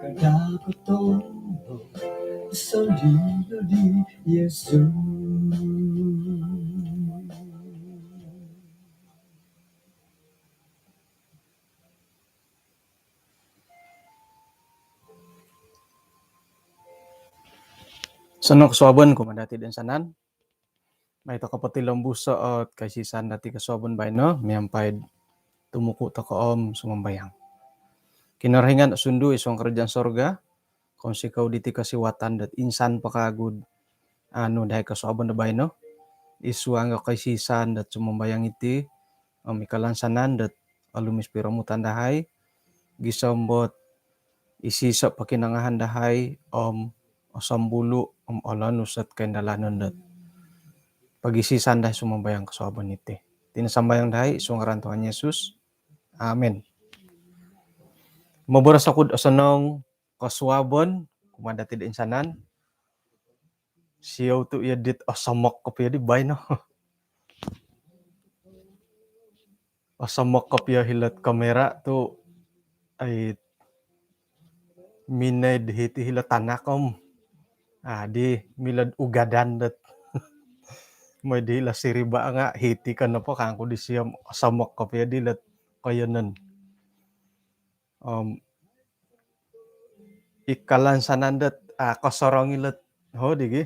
Kadakotono sa liyo di Yesu. Sanok suaban ko madati din sanan. May to kapatilong buso at kasisan dati kasuaban bay no, miyampay tumuko to ko sumambayang. Kinarhingan sundu isong kerjaan sorga, kung sikaw diti kasiwatan dat insan pakagud dahil kasuaban na bay no, isuang kasisan dat sumambayang iti, ikalansanan dat alumis piramutan dahay, gisambot isisa pakinangahan dahay osambulu olanus at kendalanan dat pagisisan dahay sumambayang kasuaban iti. Tinasambayang dahay isong ngaran Tuhan Yesus. Amen. Maburas ako asanong kasuaban kumadati din sanan. Siyaw tu yadit asamak kapya di bay no. Asamak kapya hilat kamera tu ay minay hiti hilat tanakom. Di milad ugadan dat may di la siriba nga hiti ka na po kangko di siyam asamak kapya di lat kayanan. Ikalansanan dat kasorong ilat ho digi.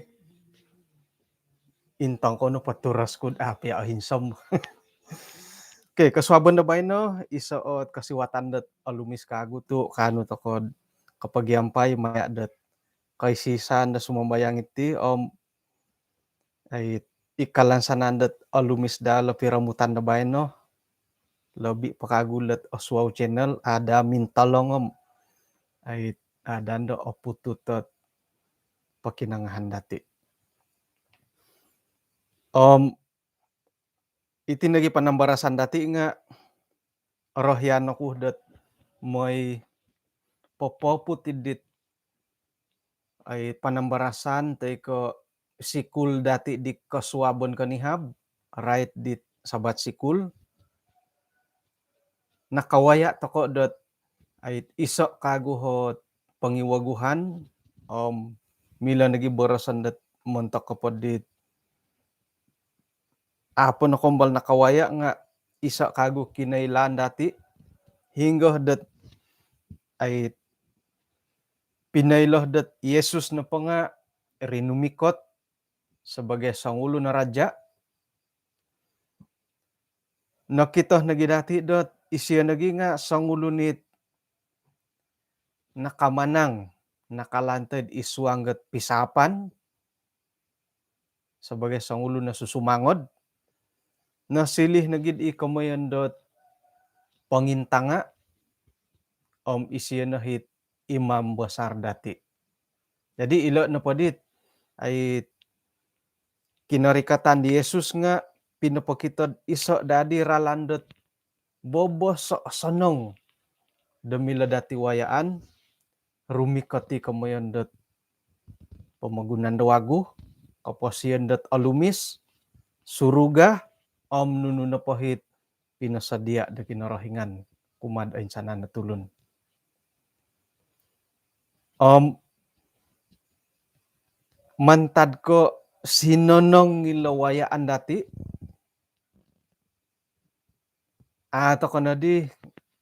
Intang ko no paturas kud api ahinsam. Okay, kasuaban na bay no, isaot kasiwatan dat alumis kagu tu kanu tokod kapag yampay maya dat kaisisan na sumambayang iti ay ikalansanan dat alumis da lapiramutan na bay no. Labi pakagulat Oswaw channel ada mintalongom ay dando opututot pakinangahan dati. Itinagi panambarasan dati nga rohyan ako dat may popoput idit ay panambarasan tay ko sikul dati di kasuabon kanihab right dit sabat sikul nakawaya toko dot ay iso kaguhot pangiwaguhan mila nagi barasan dat montok kapod dit apon na kumbal nakawaya nga isa kagu kinailan dati hingga dat ay pinailoh dat Yesus na pa nga rinumikot sebagai sangulo na raja. Nakita nagi dati dot isya nagi nga sangulo nit nakamanang nakalantad iswanggat pisapan sebagai sangulo na susumangod. Nasilih nagid ikamayan dot pangintanga isya na hit imam besar dati. Jadi ilo na padit ay kinarikatan di Yesus nga pinapakitad iso dadi ralandot bobo so sanong demila dati wayaan rumikati kamayan dot pamagunan dawagu kaposian dot alumis suruga nunu na pahit pinasadia da kinarahingan kumad ay sana natulon. Mantad ko sinonong ngilawayaan dati ato ko na di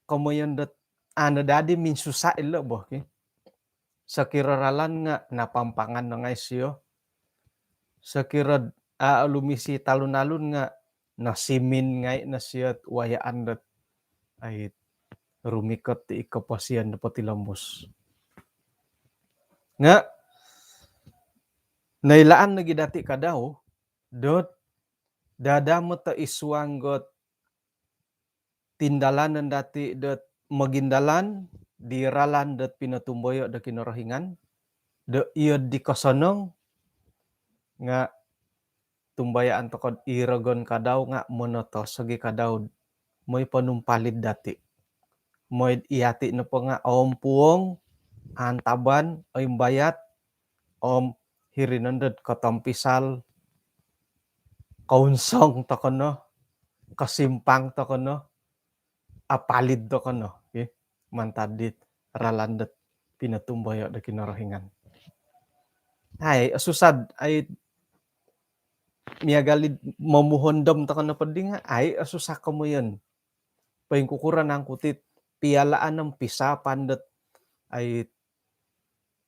kamayan dot dadi minsusa ilo boh sa kiraralan nga napampangan na nga isyo sa kirad alumisi talon-alon nga nasimin ngay na siya wayaan dat ay rumikot ti ikapasian na patilambos nga nailaan na gidati kadaw dot dadamot ta iswanggot tindalanan dati dot magindalan diralan dot pinatumboyo da kinarahingan da iyo di kasonong nga tumbayaan tokod iragon kadaw nga monoto sagi kadaw moy panumpalid dati moy iyati na po nga puong antaban ay bayat hirinandad katampisal kaunsong takono kasimpang takono apalid takono mantadit ralandet pinatumbayo da kinarahingan. Ay susad ay miagalid mamuhondom ta kana peding ay susah kamoyen. Paing kukuran ang kutit pialaan ng pisa pandet ay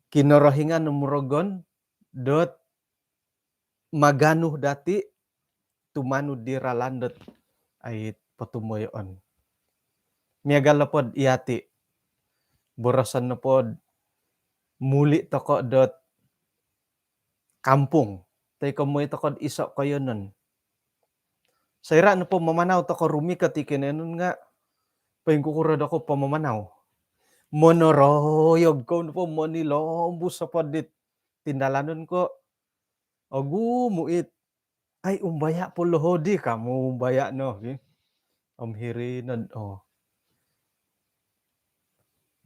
kinarahingan ng murogon dot maganuh dati tumanud di ralandet ay patumoyon. Miagal na pod iati borasan na pod muli toko dot kampung. Tay kamoy toko iso kayo nun. Sayra na po mamanaw toko rumikat ikinanon nga paing kukurad ako pamamanaw. Monoroyog ko na po manilombus sa podit. Tindalanon ko. Agu muit. Ay umbaya po lohodi ka mo umbaya no. Amhirinad oh.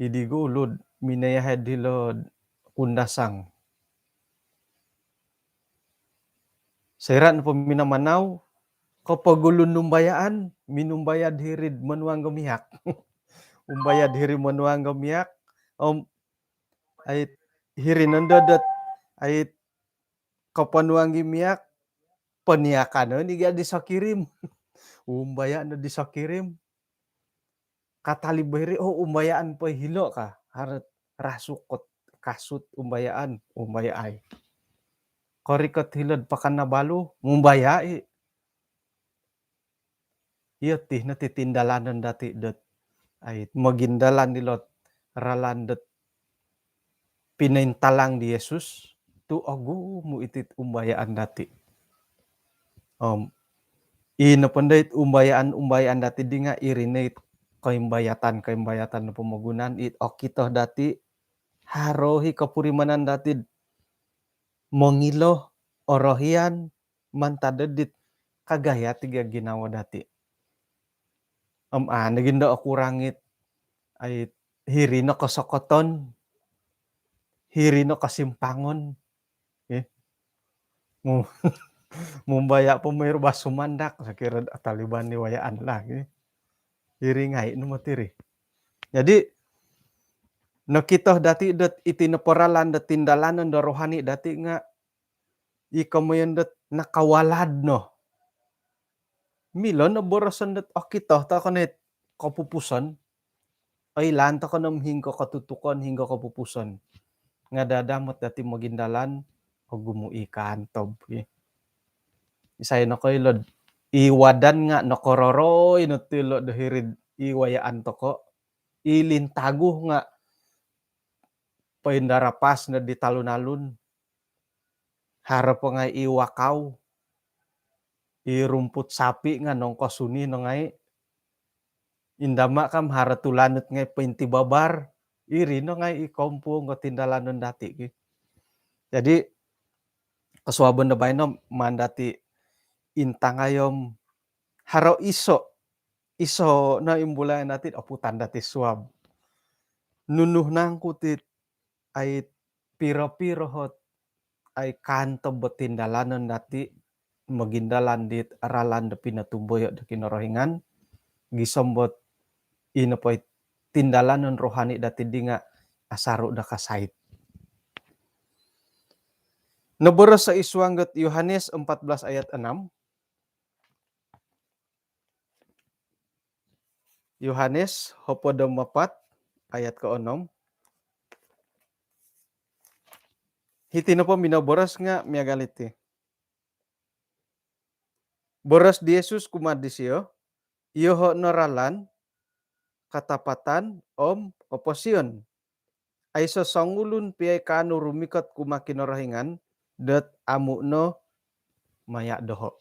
Idi gulod minayahad hilod kundasang. Sayra na po minamanaw. Kapag ulun numbayaan, minumbayad hirid manuang gamiyak. Umbayad hiri manuang gamiyak. Ay hirinandodot ay kapanuang gimiyak paniakan ni di sa kirim. Umbaya na di sa kirim. Katalibahiri umbayaan pa hilo ka. Harat rasukot kasut umbayaan umbayay. Korikot hilod pakanabalo umbayai. Iya tih na titindalanan dati dot ay magindalan nilot ralandet pinaintalang di Yesus tu agu mu itit umbayaan dati. Inapandait umbayaan dati di nga irinate kaimbayatan na pamagunan it okito dati harohi kapurimanan dati mongilo orohian mantadedit kagaya tiga ginawa dati. Naginda ako rangit ay hirino kasokoton, hirino kasimpangon. Mumbaya po may rubas sumandak sa kirad Taliban ni wayaan lagi. Hiringay no matiri. Jadi nakita dati dot itinaparalan dat tindalanan da rohani dati nga ikamoyan dat nakawalad no. Milon na borasan dat akita ta kanit kapupusan ay lanta ka nam hingga katutukan hingga kapupusan. Nga dadamot dati magindalan o gumui kantob. Isay na koy lod iwadan nga nakororoy no tilo dahirid iwayaan toko ilintaguh nga paindarapas na di talunalun harap nga iwakaw irumput sapi nga nong kasuni no ngay indama kam haratulanot ngay paintibabar iri no ngay ikompo nga tindalanon dati. Jadi kaswaban na bayno mandati intangayom haro iso na imbulayan natin aputan dati swab. Nunuh nang kutit ay piro-piro hot ay kanto betindalanon dati magindalan dit aralan da pinatumboyo da kinorohingan gisombot inapoy tindalanon rohani dati di nga asaro da kasait. Naboros sa iswanggat Yohanes 14 ayat 6. Yohanes hopodom 4 ayat ke-6. Hiti na po minaboras nga miagaliti. Boras di Yesus kumadisiyo, iyoho noralan, katapatan, oposyon. Ay sa sangulun piyay kano rumikat kumakinorahingan, dat amu no maya doho.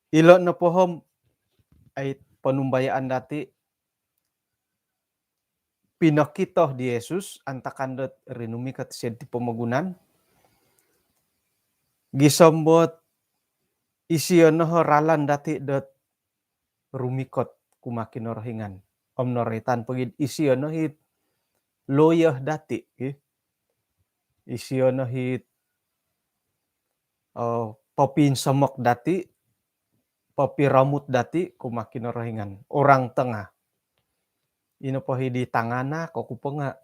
Ilo na pohom ay panumbayaan dati pinakitoh di Yesus antakan dot rinumikat siya di pamagunan. Gisombot isiyon no ralan dati dot rumikot kumakinorahingan. Noritan pagid isiyon no hit loyah dati. Isiyon no hit papinsamok dati, papiramut dati kumakinorahingan. Orang tengah. ino po hidi tangana ko po nga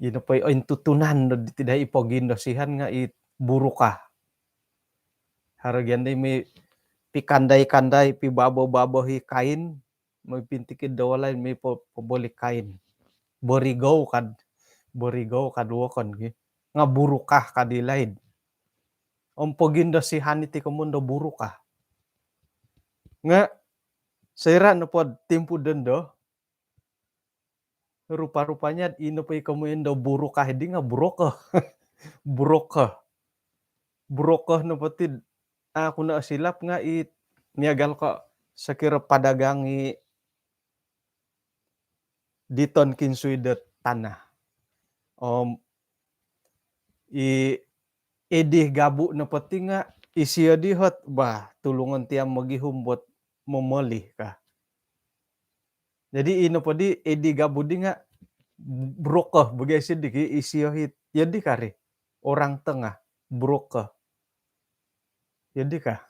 ino po intutunan no tidak ipogindo sihan nga buru ka. Haragyan day may pikandai-kandai pi babo-babo hi kain may pintikid dawalay may poboli kain. Borigaw kad wokon nga buru ka kadilaid. Om pogindo sihan iti komundo buru ka. Nga sira no pod timpu dendo rupa-rupanya ino pa ikamuindo buru ka hindi nga buroko. Buroko no patid ako na silap nga niagal ko sa kira padagang diton kinsuy tanah. I edih gabu na pati nga isiya dihot tulungan tiang magihumbot momolih ka. Jadi ino pa di edi gabu di nga brokoh bagay sidik isiya hit yadi kari orang tengah brokoh. Yadi ka.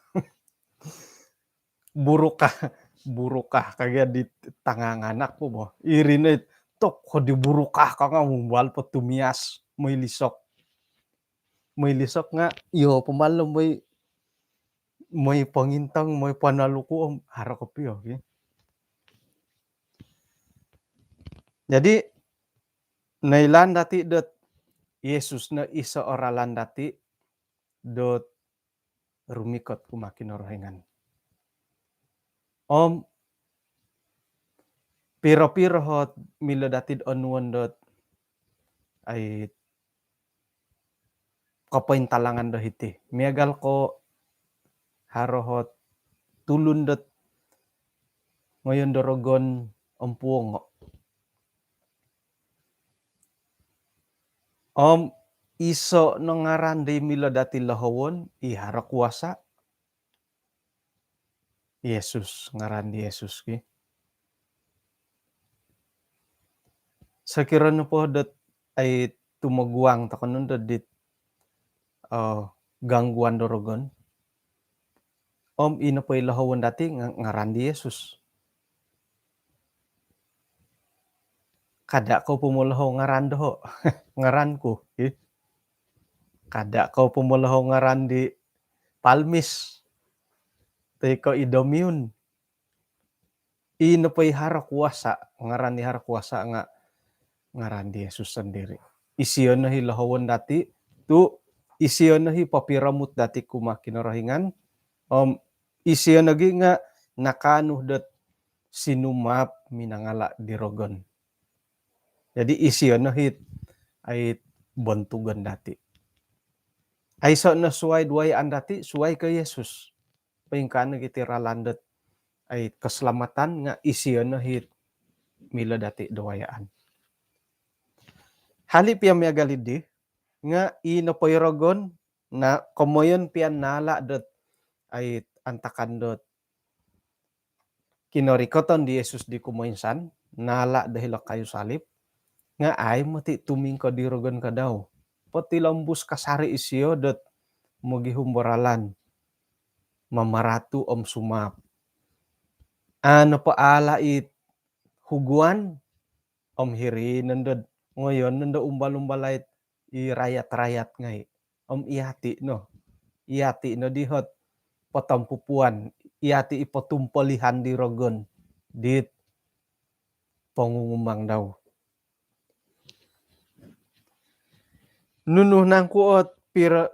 burukah kagak di tangan anak po mo. Irine tok ko di burukah ka nga mumbal petumias may lisok. May lisok nga iyo pamalo may pangintang may panaluko harakopi okay. Jadi nailan dati dot Yesus na isa oralan dati dot rumikot kumakin orohengan. Piro-piro hot milo datid onuan dot ay kapain talangan do hiti. Miagal ko harohot tulun dot ngayon dorogon ompuongo. Iso no ngaran de milo dati lahawon ihara kuasa Yesus ngaran di Yesus ki. Sakira no po dot ay tumaguang takonon dot dit gangguan dorogon. Ino po ilahawon dati ngaran di Yesus. Kada ko pumulaho ngaran doho. Ngaran ko. Kada ko pumulaho ngaran di Palmis. Teko idomyun. Ino po ihara kuasa. Ngaran di hara kuasa nga ngaran di Yesus sendiri. Isiyon na hilahawon dati. Tu isiyon na papiramut dati kumakin orahingan. Isiyon na nga nakanuh dot sinumap minangala di rogon. Jadi isiyon na ay bontugan dati. Ay so na suway duwayaan dati, suway ke Yesus. Paingkan na kitiralandat ay keselamatan nga isiyon na mila dati duwayaan. Halip yang miagalidi nga inopoyrogon na komoyon pian nala dot ay antakan dot kinorikoton di Yesus di kumoyinsan nala dahil kayu salib nga ay mati tuming ko di rogon ka daw. Pati lambus kasari isiyo dot magihumboralan mamaratu sumap. Ano pa ala huguan hirinan dot ngayon nando umbal-umbalait irayat-rayat ngay. Iati no. Iati no dihot patampupuan. Iati ipatumpalihan di rogon. Dit pangungumang daw. Nunuh nang kuot piro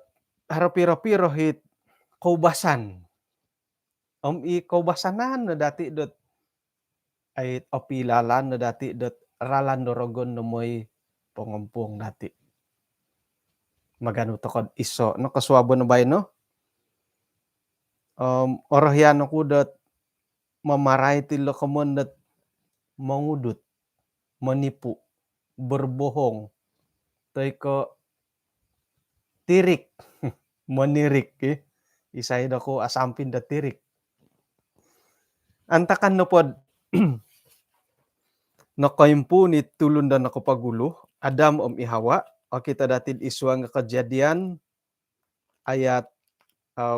hit kaubasan. Kaubasanan na dati dot ay opilalan na dati dot ralan dorogon no moy pangumpong dati. Magano to kod iso no kaswabo na bay no. Orahyan ko dot mamaray ti lokomon dot mangudut, manipu, berbohong, tay ko tirik, manirik isay dako asampin da tirik. Antakan no pod nakaimpu ni tulun dan nakapagulo Adam ihawa o kita datid iswa nga kejadian ayat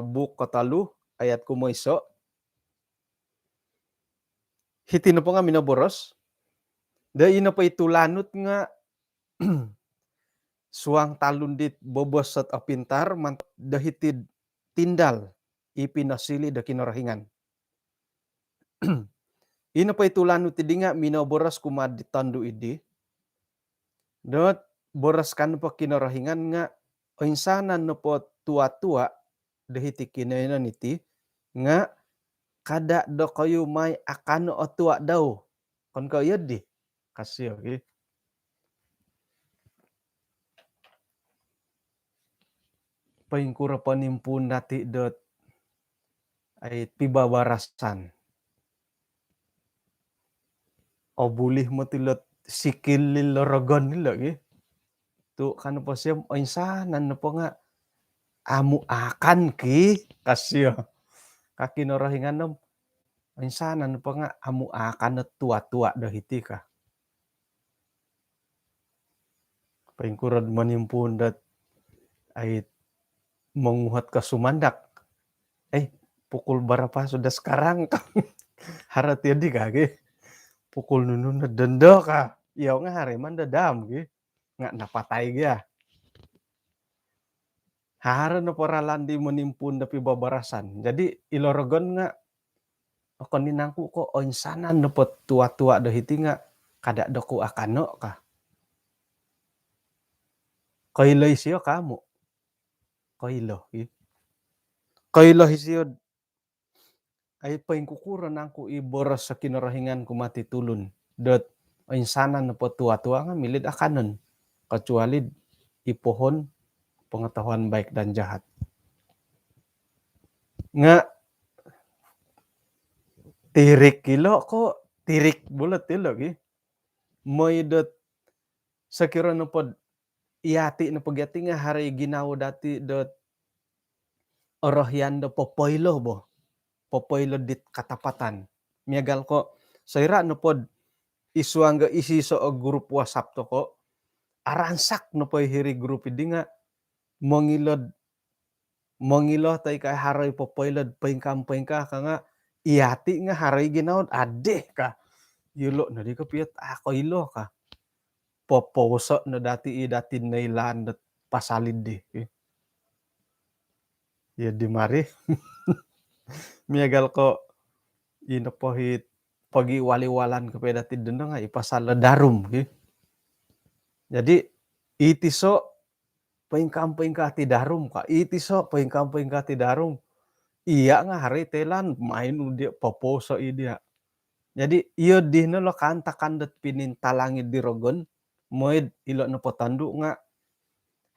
buk katalu ayat kumoiso hiti no po nga minaboros Da ina pa itu lanut nga suang talundit bobosot a pintar dahitid tindal ipinasili da kinarahingan. Ina pa itu lanut idi nga minoboras kumadi tandu idi, dot boras kan pa kinarahingan nga insanan no po tua-tua dahiti kinainan iti nga kada do kayo may akano o tua daw kon kayo di kasyo paingkura panimpun dati dot ay pibabarasan o bulih mo tilot sikil lilorogon nila tu kan po siya o insanan no po nga amu akan ki kasyo kakinarahingan no insanan no po nga amu akan no tua-tua dahiti ka paingkurad manimpun dat ay menguhat ka sumandak. Pukul berapa sudah sekarang? Harat ya di kage. Pukul nunun na denda ka. Iya nga hariman dadam ge. Nga napatay ge. Hara na paralandi menimpun dapi babarasan. Jadi ilorogon nga kon ninangku ko o insanan na po tua-tua dahiti nga kada doku akano ka. Kailo isiyo kamu. Kailo. Kailo isiyo ay paingkukuran angku iboras sa kinarahingan ko matitulun. Dot insanan na po tua-tua nga milid akanon. Kecuali ipohon pengetahuan baik dan jahat. Nga tirik kilo ko tirik bulat tilo gi. Moy dot sakira na pod iati na pagyati nga hari ginawa dati dot orohyan do popoilo bo. Popoilo dit katapatan. Miagal ko sayra no pod isuangga isi so grup WhatsApp to ko aransak no po hiri grup idi nga mongilo tay kay haray popoilod paingka ka nga iati nga haray ginaod ade ka yulo na di ka piyat ako ilo ka poposo na dati nailan dat pasalid di ya di mari miagal ko inapohit pagi wali-walan ka dati dendo nga ipasala darum jadi itiso paingka ti darum ka itiso paingka ti darum iya nga hari telan main dia poposo idia jadi iyo di no lo kanta kandat pinintalangid di rogon moed ilo no potandu nga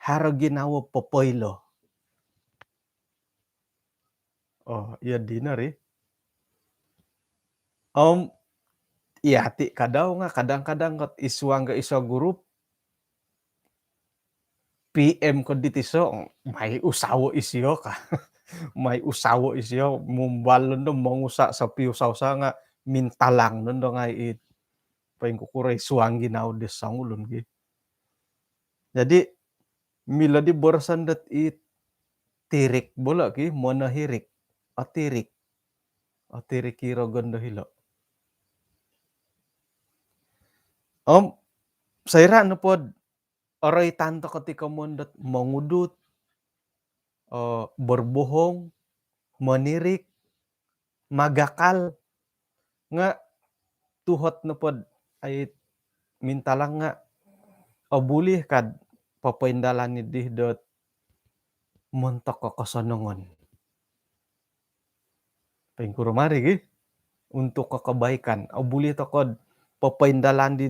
haro ginawa popoilo iya di na ri iati kadaw nga kadang-kadang kat isuangga iso grup PM ko ditiso may usawo isyo ka may usawo isyo mumbalon do mangusa sa piusaw-sa nga mintalang nondo nga it paingkukuray suang ginaw des sangulon gi jadi mila di borsan dat it tirik bola ki monahirik tirik kiro gondo hilo sayra no pod oray tanto ketika mondot mangudut berbohong manirik magakal nga tuhot no pod ay mintalang nga bulih kad papaindalan ni dihdot montok kakasonongon paingkurumari gi untuk kekebaikan bulih tokod papaindalan di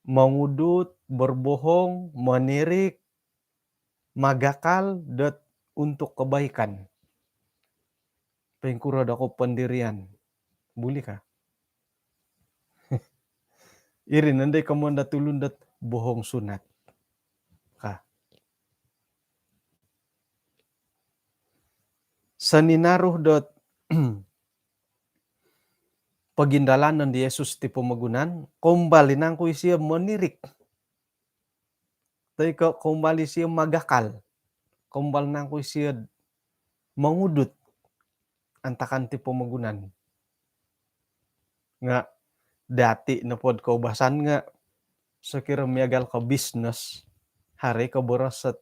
mangudut berbohong manirik magakal dot untuk kebaikan paingkura dako pendirian bulih ka irin nanday kamonda tulundat bohong sunat ka saninaruh dot pagindalanan di Yesus ti pamagunan kumbali nang ko siya manirik tay ka kumbali siya magakal kumbal nang ko siya mangudut antakan ti pamagunan nga dati na pod kaubasan nga sakira miagal ka business, hari ka boros at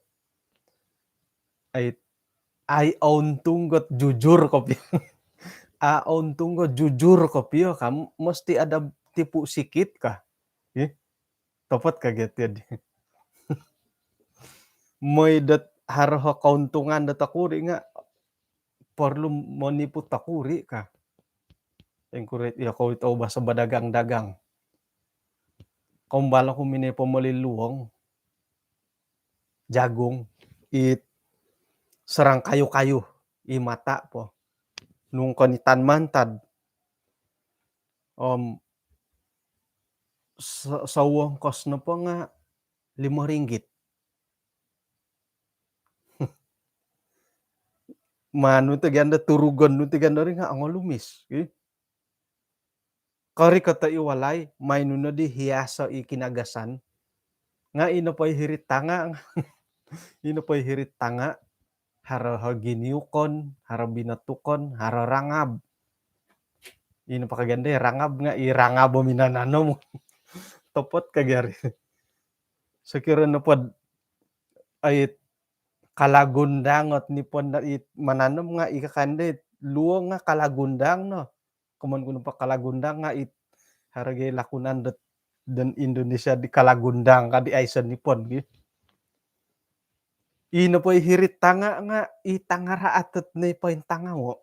ay ay tunggot jujur ko pi tunggot jujur ko piyo ka mesti ada tipu sikit ka, eh, tepat kaget ya di. Moy dat haraho kauntungan dat takuri nga perlu menipu takuri ka. Yang kurit ya kau tahu bahasa badagang-dagang. Kumbala ko mini pamaliluwang jagung it serang kayu-kayu i mata po. Nung kanitan mantad sawang kos na po nga ₱5. Manu ti ganda turugon no ti ganda rin nga ang lumis. Kari kata iwalay may no na di hiyasa i kinagasan nga ino pa'y hirit tanga ino pa'y hirit tanga hara haginiukon, hara binatukon, hara rangab. Ino pa kaganda rangab nga irangab mo minanano mo. Topot kagari. Sakira na pod ay kalagundangot ni pon na it mananom nga ikakande luong nga kalagundang no. Kuman kuno pa kalagundang nga it haragay lakunan dan Indonesia di kalagundang kadi aysan ni pon gi. Ino po'y hirit tanga nga itangara atet ni po'y tanga wo.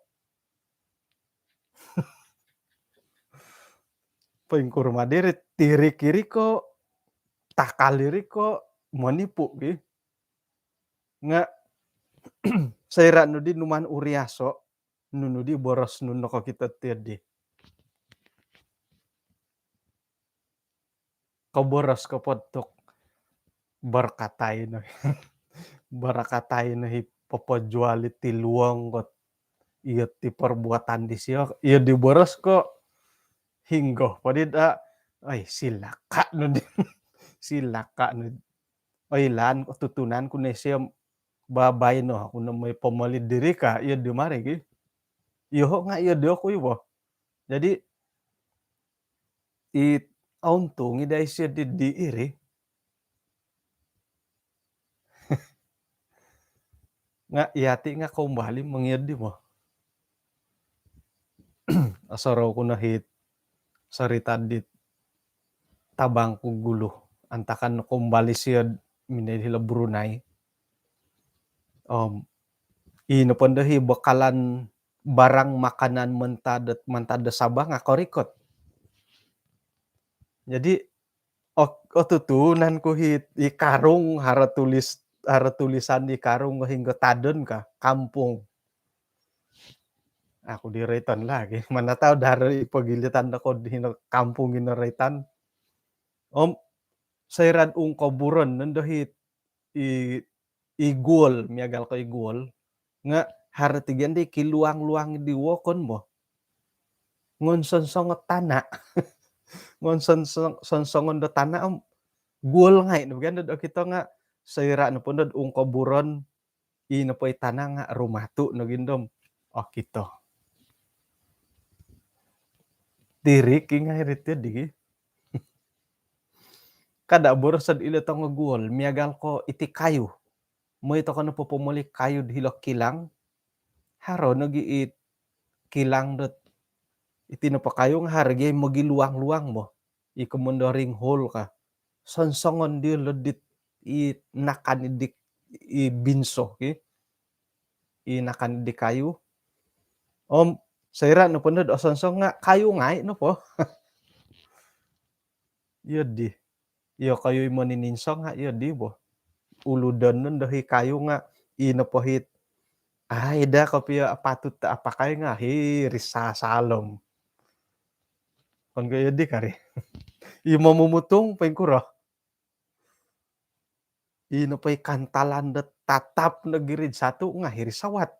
Po'y kurma diri tiri-kiri ko takaliri ko manipu gi. Nga sayra no di numan uriaso nuno di boros nuno ko kita tedi. Kaboros ka podtok barkatay no. Barakatay na hipapajuali ti luang kot iya ti perbuatan di siya iya di boros ko hinggo padid ay silaka no di silaka no ay lan tutunan ko na siya babay no ako na may pamalid diri ka iya di mari gi iyo nga iya di ako iwo jadi auntung iday siya di iri nga iyati nga kumbali mangyad di mo asaraw ko na hit sarita dit tabang ko gulo antakan kumbali siya minahila Brunei ino pandahi bakalan barang makanan mentada Sabah nga korikot jadi tutunan ko hit ikarong hara tulisan di karong hingga tadon ka kampung aku di Rayton lagi mana tahu dari pagilitan ako di kampung ino Rayton sayran kaburon nandahit igol miagal ko igol nga haratigan di kiluang-luang di wokon mo ngon sonsongot tana ngon sonsongon do tana guol nga no ganda do kita nga sayra no pundod kaburon ino po'y tana nga rumatu no gindom kito tirik nga hirit di kada borosad ilo tong guol miagal ko iti kayu mo ito ka napupumuli kayu di hilok kilang haro nagiit kilang dot iti napakayo nga haragay magiluang-luang mo ikamundaring hole ka sonsongon di lodit nakanidik binso nakanidik kayu sayra no punod sonsong nga kayu ngay no po iya di iya kayo manininsong nga iya di bo uludan nun dahi kayo nga inapohit ida kapiya patut apakay nga risasalom kon kayo di kari mamumutong pengkuro ino pa'y kantalan dat tatap na girid satu nga hirisawat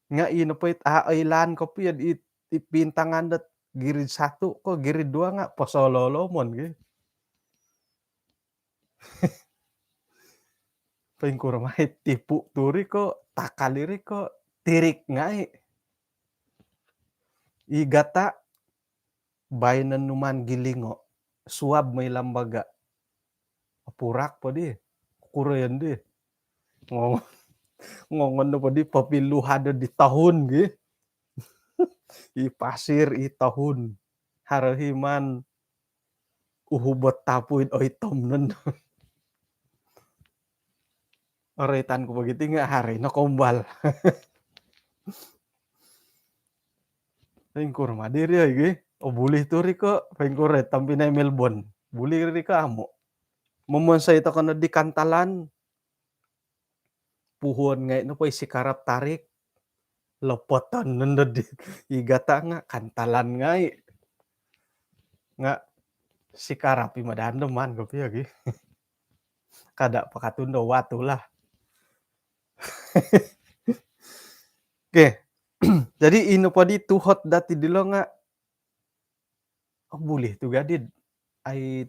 nga ino pa'y ailan ko piyad ipintangan dat girid satu ko girid dua nga pasololomon gi pengkuro mahit tipu turi ko takaliri ko tirik nga igata Bainan numan gilingo, suab may lambaga, apurak pa di, kurean di, ngong ngongon na pa di, papiluhada di tahun gi, i pasir i tahun, harahiman, uhubot tapuin o itom nun, oretan ko begitu nga hari na kombal. Pengkur madiri ay gi, o bulih to ri ko, pengkur tampi na Melbourne, bulih ri ka amo. Momon sa ito kana di kantalan, puhon ngay no pa sikarap tarik, lopotan nanda di igata nga kantalan ngay. Nga sikarap imadando man kapi agi. Kada pakatundo watu lah. Oke. Jadi ino pa di tuhot dati dilo nga bulih tu gadid ay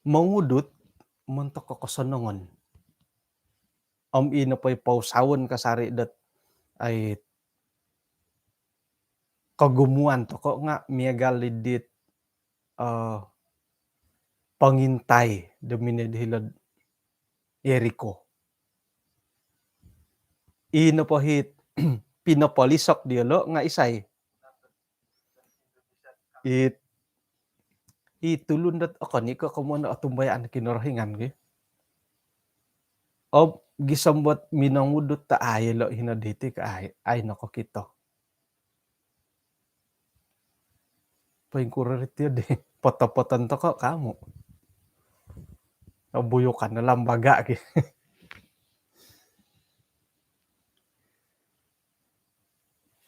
mangudut mentok kokosonongon. Ino pa pausawon kasari dat ay kagumuan to ko nga miagalidit pangintay domine hilad Jericho. Ino pa hit pinapolisok diolo nga isay. Itulundat ako ni ko kumuna atumbayaan kinorohingan gi. O gisambot minangudot ta ayelo hinaditi ka ay nako kito. Paingkurit yun di. Potopotan to ko kamo. Buyukan na lambaga gi.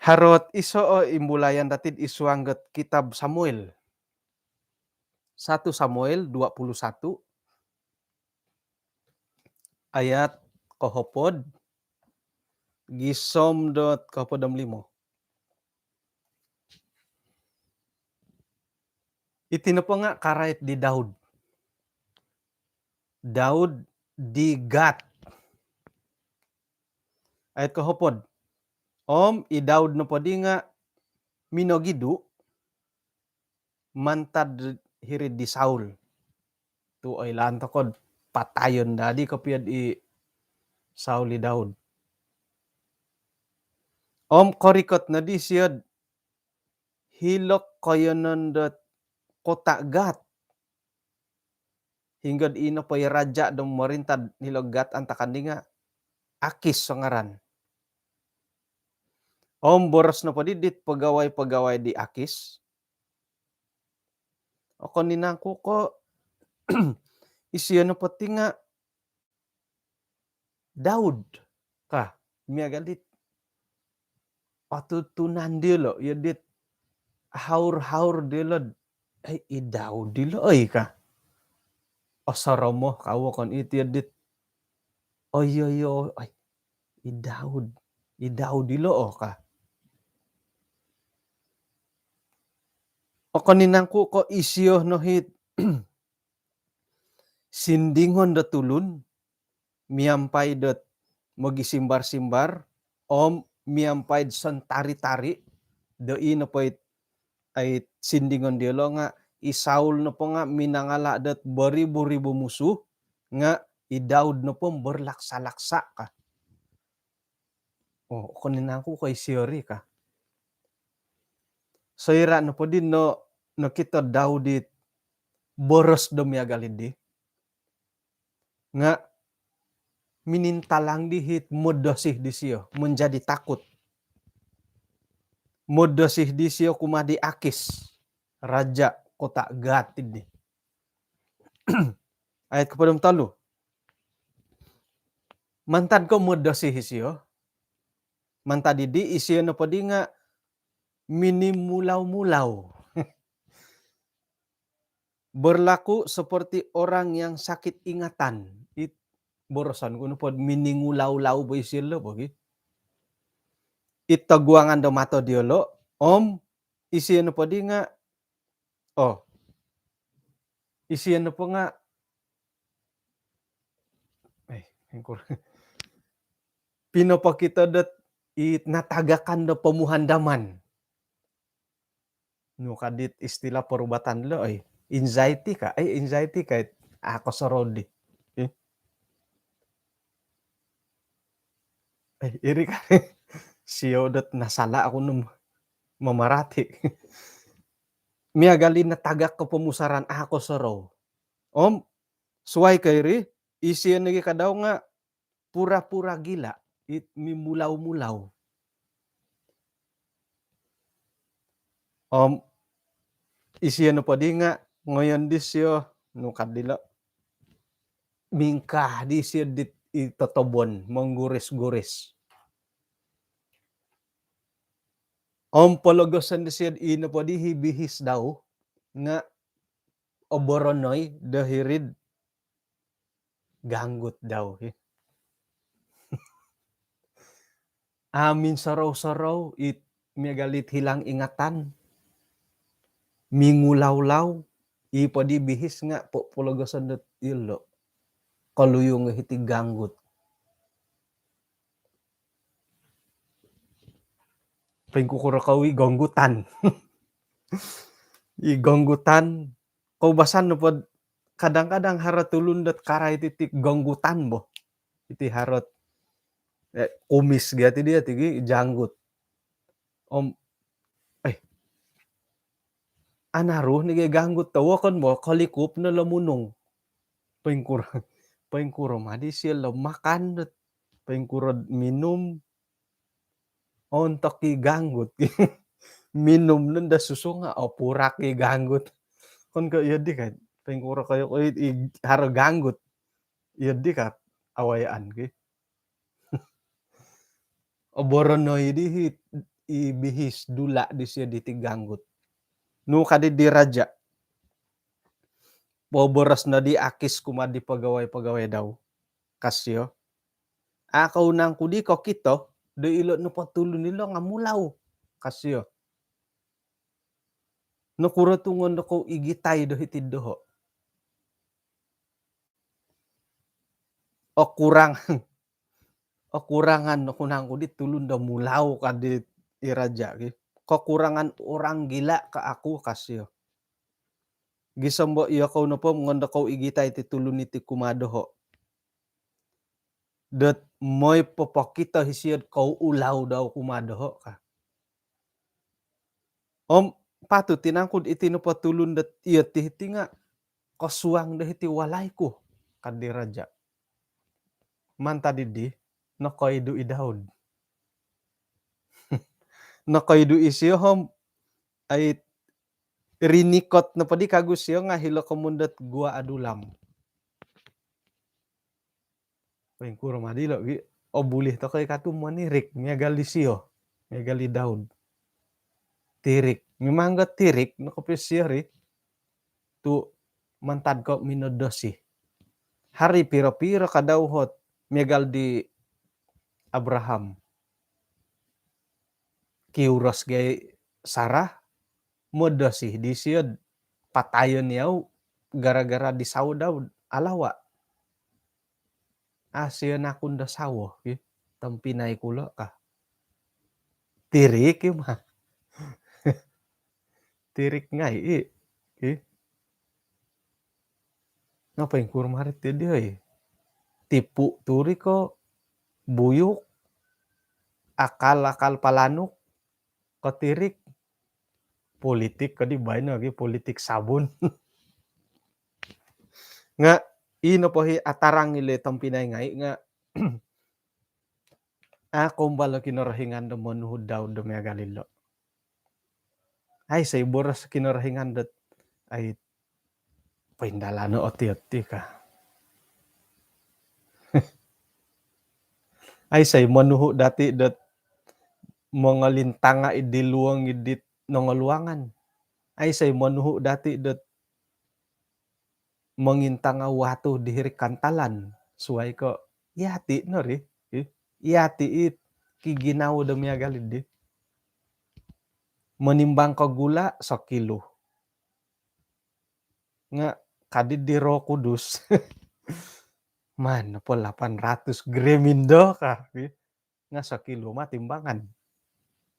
Harot iso o imbulayan datid isuangget kitab Samuel. 1 Samuel 21 ayat kohopod gisom dot kohopodam 5. Itino po nga karait di Daud. Daud di Gat. Ayat kohopod. I Daud no po di nga minogidu mantad hirid di Saul. Tu ay lanto kod patayon dadi kapiad i Saul i Daud. Korikot na di siyad hilok koyonon dot kota Gat. Hinggad ino pa raja dong marintad hilok Gat antakan di nga Akis sangaran. Boros na pa dit pagaway-pagaway di Akis. O kaninangko ko isiyo na pati nga Daud ka miagalit patutunan dilo yadit haur dilo ay i Daud dilo ay ka osoromo kawo kon iti yadit oy ay i Daud dilo o ka o kaninangko ko isiyo no hit sindingon da tulun miampay dot magisimbar-simbar miampay san tari-tari do ino po ay sindingon dielo nga Saul no po nga minangala dot baribu-ribu musuh nga i Daud no po berlaksa-laksa ka. Kaninangko kay siyori ka. So ira no po din no kita Daudit boros do miagalidi nga minintalang dihit modosih di siyo menjadi takut. Modosih di siyo kumadi Akis raja kota Gat ini. Ayat kepadam talu. Mantan ko modosih siyo. Mantadidi isiyo no padi nga minimulaw-mulaw. Berlaku seperti orang yang sakit ingatan. Borosan ko no pod miningulaw-law bo isiyo bogi. Itaguangan do mato diolo isiyo no padi nga isiyo no po nga pinapakita dat natagakan do pamuhandaman Nu kadit istilah perubatan lo ay anxiety kahit ako sa road eh. Iri ka siyodat nasala ako nung mamarati. Miagali na tagak ko pumusaran ako sa raw. Suway kay ri, isiyan nagi kadaw nga pura-pura gila, it mimulaw-mulaw. Isiyan no pa di nga, ngayon di siya, no kadila, mingkah di siya dit itatobon, mangguris-guris. Palagasan di siya ina pa di hibihis daw, nga oboronoy dahirid ganggut daw. Amin saraw-saraw, miagalit hilang ingatan, mingulaw-law, ipadi bihis nga po pulagasan dat ilo. Kaluyong hiti ganggut. Pengkukurakawi ganggutan. Ganggutan. Kaubasan no pod kadang-kadang haratulun dat karay titik ganggutan bo. Iti harot kumis gati dia tigi janggut. Anaruh ni ganggut tawa kan mo kalikup na lamunong. Pengkuro madi siya makan dat. Pengkuro minum. Ontak ganggut. Minum nun da susunga o purak ganggut. Kon ka yadi ka pengkuro kayo ko haro ganggut. Yadi ka awayaan ki. Oboronoy di ibihis dula di siya diti ganggut. Nu kadi diraja. Boboras na di akis kumadi pagaway-pagaway daw. Kasyo. Akaw nang kudi ko kito, do ilo no patulo nilo nga mulaw. Kasyo. No kuratungon do ko igitay do hitid doho. O kurangan no kunang kudi tulun do mulaw kadit iraja. Kekurangan orang gila ka aku kasyo. Gisambo iya ko no po ngondo ko igitay ti tulun iti kumadoho. Dat moy popokita hisiyad kau ulaw daw kumadoho ka. Patut tinangkud iti no patulun dat iya ti nga kasuang da iti walay ko kadiraja. Manta didi nakaidu idahod. Nakaidu isiyo ay rinikot na padi kagus siyo nga hilo kamundat gua adulam. Pengkuro madilo bulih to kay katum manirik miagali siyo. Miagali daud. Tirik. Mimangga tirik nakapesiyari tu mantad ko minodosi. Hari pira-pira kadauhot miagal di Abraham. Kiuras gay Sarah modosi di siya patayon yaw gara-gara di sawo daw alawa. Siya nakunda sawo. Tampinay kulo ka. Tirik mah. Tirik ngay Ngapa yung kurmarit dia tipu turi ko buyuk akal-akal palanuk ketirik politik kadi bain lagi politik sabun. Nga ino po atarang ile tampinay ngay nga kumbalo kinarahingan do manuhod daw do mea galilo. Ay say boras kinarahingan dat ay paindalano oti-oti ka. Ay say manuho dati dat mga lintanga idiluang idit nangaluangan. Ay say manuho dati dat mangintanga wato dihiri kantalan. Suway ko, yati no ri. Yati it kiginaw da miya galid di. Manimbang ka gula sa kilo. Nga kadid di Ro Kudus. Man, po 800 gramindo ka. Nga sa kilo matimbangan.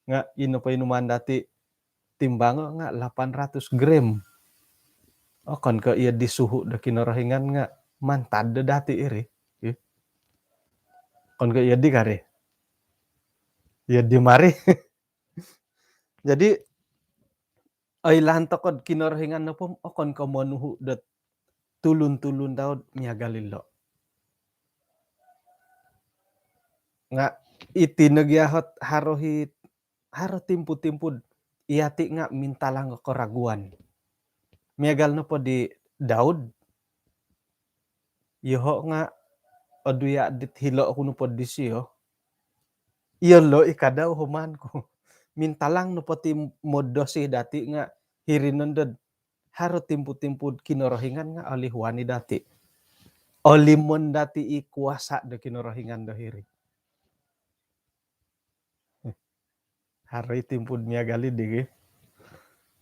Nga ino pa inuman dati timbang nga 800 gram. Kon ka iya di suhu da kinorohingan nga mantad da dati iri. Kon ka iya di kari. Iya di mari. Jadi ay lantokod kinorohingan na po kon ka manuhu dat tulun-tulun daw miagalilo. Nga iti nagyahot harohit haro timpu-timpud iyati nga mintalang karaguan. Miagal na po di Daud. Yoho nga oduya dit hilo kuno po di siyo. Iyon lo ikadaw human ko. Mintalang no pati modosi dati nga hirinundod haro timpu-timpud kinorohingan nga olihwani dati. Olimon dati ikuasa da kinorohingan do hiri. Hari timpud miagali digi.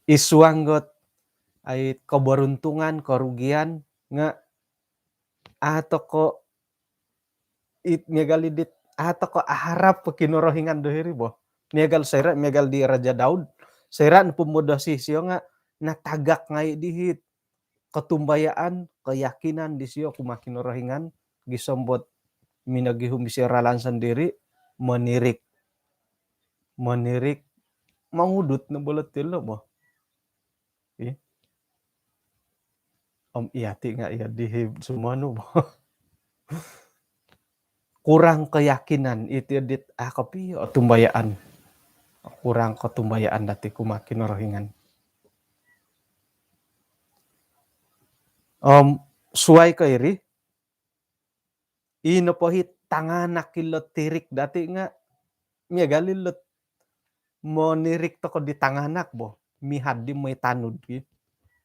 Isuanggot ay keberuntungan, kerugian nga ato ko miagali dit ato ko aharap kinorohingan do hiri bo. Miagal sera miagal di Raja Daud. Sera pumudosi siyo nga natagak ngay dihit. Ketumbayaan, keyakinan di siyo kumakinorohingan gisombot minagihum bisiralan sendiri menirik mangudut na bulat tilo mo. Iyati nga iya dihib sumano mo. Kurang keyakinan itu dit akapi tumbayaan. Kurang ketumbayaan dati kumakinorohingan. Suai ka iri. Ino pohit tanganak kilot tirik dati nga miagali lot mo nirik to ko di tanganak bo. Mihadi may tanud ki.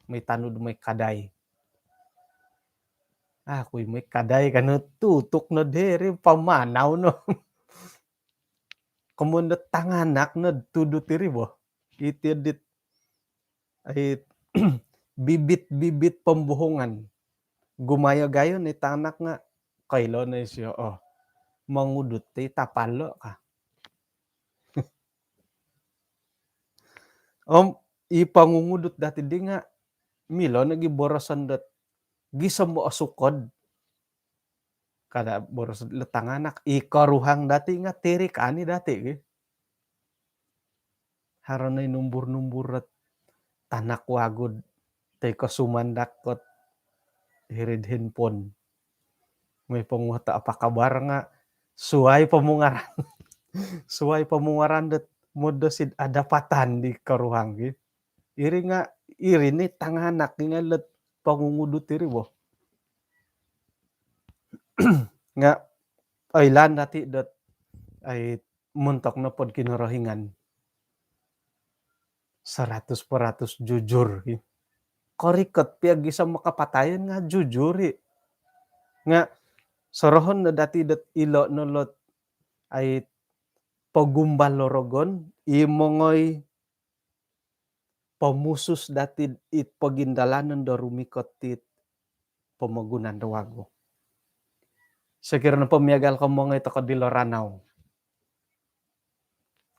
May tanud may kaday. Kuy may kaday kano tutok no deri pamanaw no. Kemudian tanganak no tudu tiri bo. Itu dit ay bibit-bibit pembohongan. Gumaya gayon ni tanak nga kailo na siya mangudut ti tapalo ka. Ipangungudut dati di nga milo nagiborosan dat gisam mo asukod kada boros letanganak ikaruhang dati nga tirik ani dati haranay numbur-numbur at tanak wagod tay kasumandak kot hirid handphone may panguta apa kabar nga suay pamungaran dat modosid adapatan di karuhang iri ni tanganak nga let pangungudut iri bo. Nga aylan dati dat ay muntok na pod kinorohingan 100% jujur. Korikot piag isa makapatayon nga jujuri. Nga sorohon na dati dat ilo no lot ay pagumbal lorogon imongoy pamusus dati it pagindalanan do rumikot tit pamagunan do wago. Sekira na pamiagal ko mo nga ito ko di Loranaw.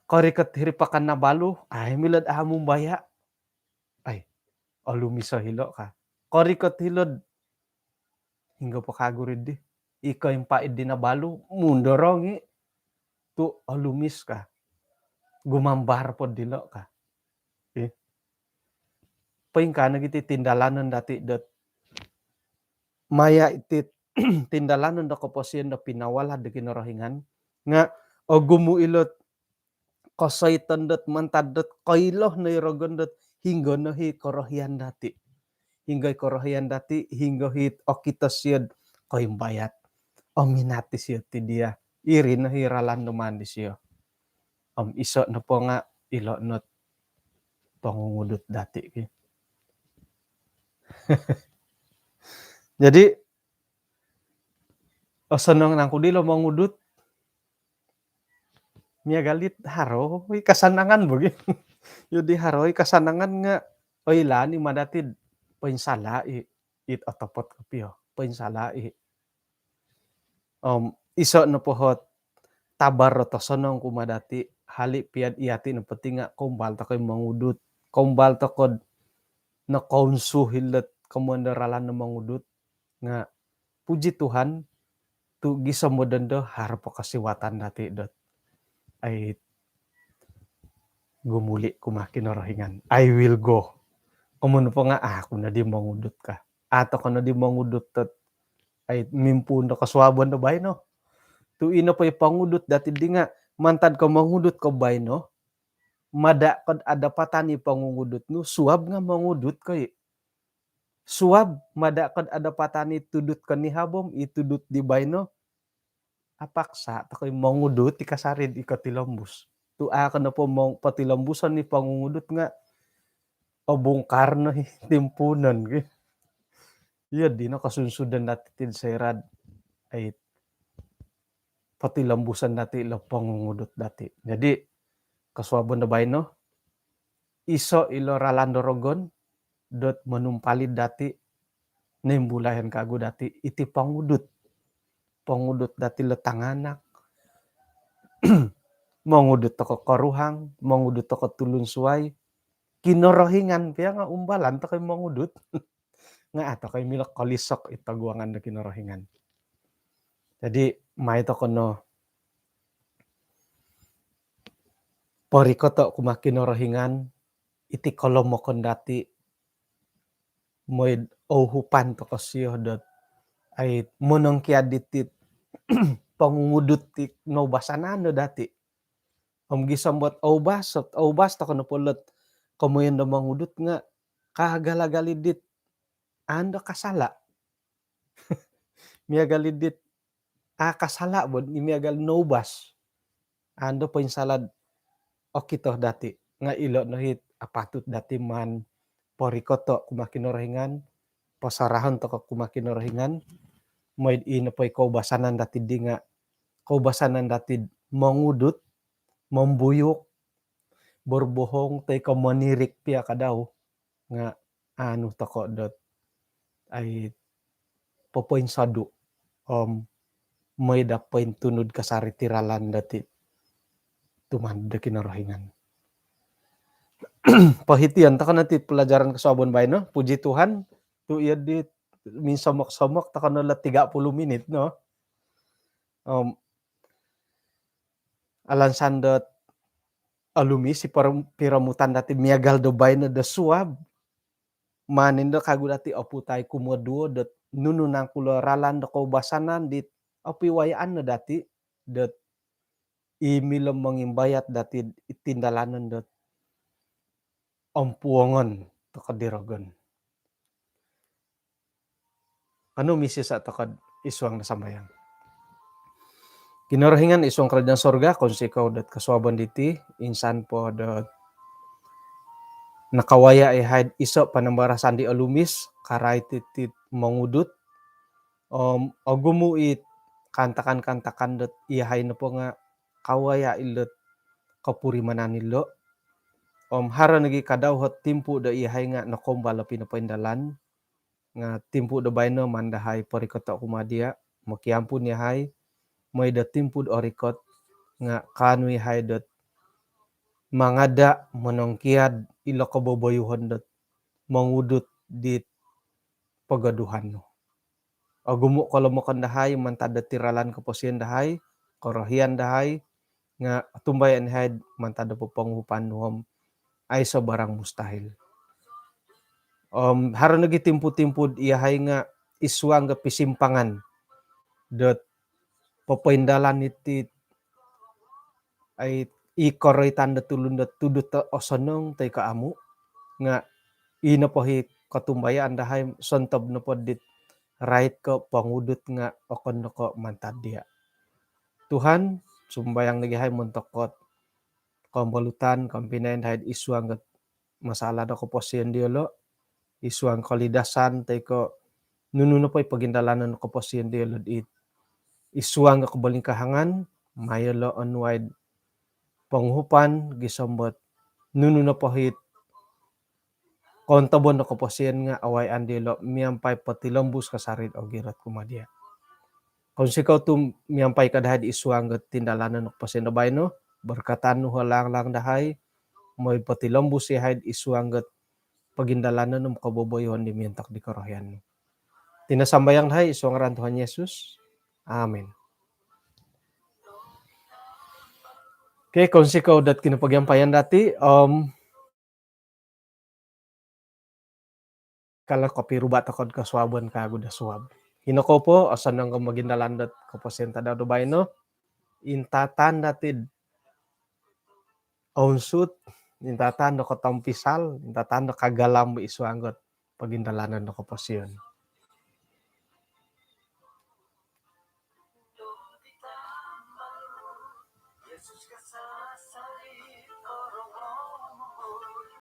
Korikot hiripakan na balu, ay milad ahamong baya. Ay, alumisa hilo ka. Korikot hilod, hingga pa kagurid di. Ikaw yung paid di na balu, mundorongi. Tu alumis ka. Gumambar po dilo ka. Paing ka nagiti tindalanan dati dat maya itit tindalanan da koposyen da pinawala da kinorohingan nga gumuilot kasaitan dat mantadat kailoh na irogon dat hingga no hi korohian dati. Hingga korohian dati hingga hit okitasiyad bayat. Minati siya ti dia. Iri na hiralan naman di siya. Iso na po nga ilo not pangungudot dati. Jadi senang nang kudilo mangudut miagalit haro kasanangan bogi. Yudi haro kasanangan nga oilani madatid pensalai it otopot kapio pensalai. Iso na pohot tabar to sonong kumadati hali piad iyati na pati nga kumbal ta koy mangudut kombal tokod na kaunsu hilet kamandaralan na mangudut nga puji Tuhan tu gisa mo dendo harap kasiwatan dati dot ay gumuli kumakin rohingan. I will go. Kumun po nga ako na di mangudut ka. Ato ka na di mangudut tot ay mimpu na kaswaban na bay no. Tu ina pa pangudut dati di nga mantad ka mangudut ka bay no. Mada kad ada patani pangungudut no suab nga mangudut kay. Suab mada kad ada patani tudut ka ni habom itudut di bay no. Apaksa takoy mangudut ikasarid ikatilambus. Tu ka na po patilambusan ni pangungudut nga bungkar na timpunan. Iya di na kasunsudan natin sa irad ay patilambusan dati ilo pangungudut dati. Jadi kaswabon na bay no? Iso ilo Rolando Rogon dot manumpalid dati nimbulayan kago dati iti pangudut. Pangudut dati letanganak. Mangudut to karuhang, mangudut to tulun suway. Kinorohingan kaya nga umbalan to kay mangudut. Nga ato kay milok kalisok itaguangan na kinorohingan. Jadi may to kono poriko to kumakinorohingan iti kolomokon dati moy ohupan to kasiyo dot ay monong kiaditit pangungudut ti no basanano dati. Gisambot aubas to kono pulot kamuyan na mangudut nga kahagalagalidit ando kasala. Miagalidit kasala bod imiagal nobas. Ando po salad okito dati nga ilo no hit apatut dati man poriko to kumakinorohingan pasarahan to kumakinorohingan moy ino po kaubasanan dati di nga kaubasanan dati mangudut mambuyok borbohong tay kamanirik pia kadaw nga ano to ko dot ay popoinsado may dapain tunod kasari tiralan dati tuman da kinorohingan. Pahitian ta kanati pelajaran kasabon bay no. Puji Tuhan tu iya di min somok-somok ta kanala 30 menit no. Alansan dot alumi si piramutan dati miagal do bay no da suab. Manin do kagu dati oputay kumoduo dot nununang kularalan do kaubasanan dit opiwayaan no dati dot imilom mangimbayat dati itindalanan dot ampuangan to kadirogon. Ano misis at takad iswang nasambayang. Kinorohingan iswang kerajaan sorga konsikaw dot kaswaban diti insan po dot nakawaya haid iso panambarasan di alumis karay titit mangudut agumuit kantakan dot iyahay na po nga kawaya ilot kapurimanan nilo hara nagi kadaw hot timpu da iyahay nga nakombala pinapaindalan nga timpu da bayno mandahay parikot kumadia makiampun yahay may da timpu da orikot nga kanu yahay dot mangada manongkiad ilo kababayuhan dot mangudut dit pagaduhan no. Agumo kalamokan dahay mantada tiralan kaposian dahay korohian dahay nga tumbayan head mantada po panghupan nuhom ay sa barang mustahil. Haro nagi timpu-timpu iyahay nga iswang nga pisimpangan dot papaindalan iti ay ikoroy tanda tulun dot tudot osonong tay kaamu nga ino po hi katumbayaan dahay sontob no po dit right ko pangudot nga okon no ko mantadia. Tuhan sumbayang nagihay montokot kambalutan kampinayan dahay iswang masalah na ko po siyan diolo iswang kalidasan tay ko nununo po ipagindalanan ko po siyan diolo it iswang nga kabalingkahangan mayalo onwide panghupan gisambot nununo po hit kontabon na ko po siyan nga awayan diolo miyampay patilambus kasarid o girat kumadia. Kung sikaw tu miyampay ka dahay iswang nga tindalanan ko po siyan dabay no berkatan no halang dahay moy patilam busihayd isuanggat pagindalanan ng kaboboyhon di mientak di karohyan. Tinasambayang hay isu ngaran Tuhan Yesus. Amen. Okay, kung sikaw dat kinapagyampayan dati, kala kapiruba takod kaswaban kago da swab. Hinako po, asan nang magindalandat kapasenta da do bayno, intatan datid onsut, intatan no katampisal, intatan no kagalam isuanggot pagindalanan no kapasyon.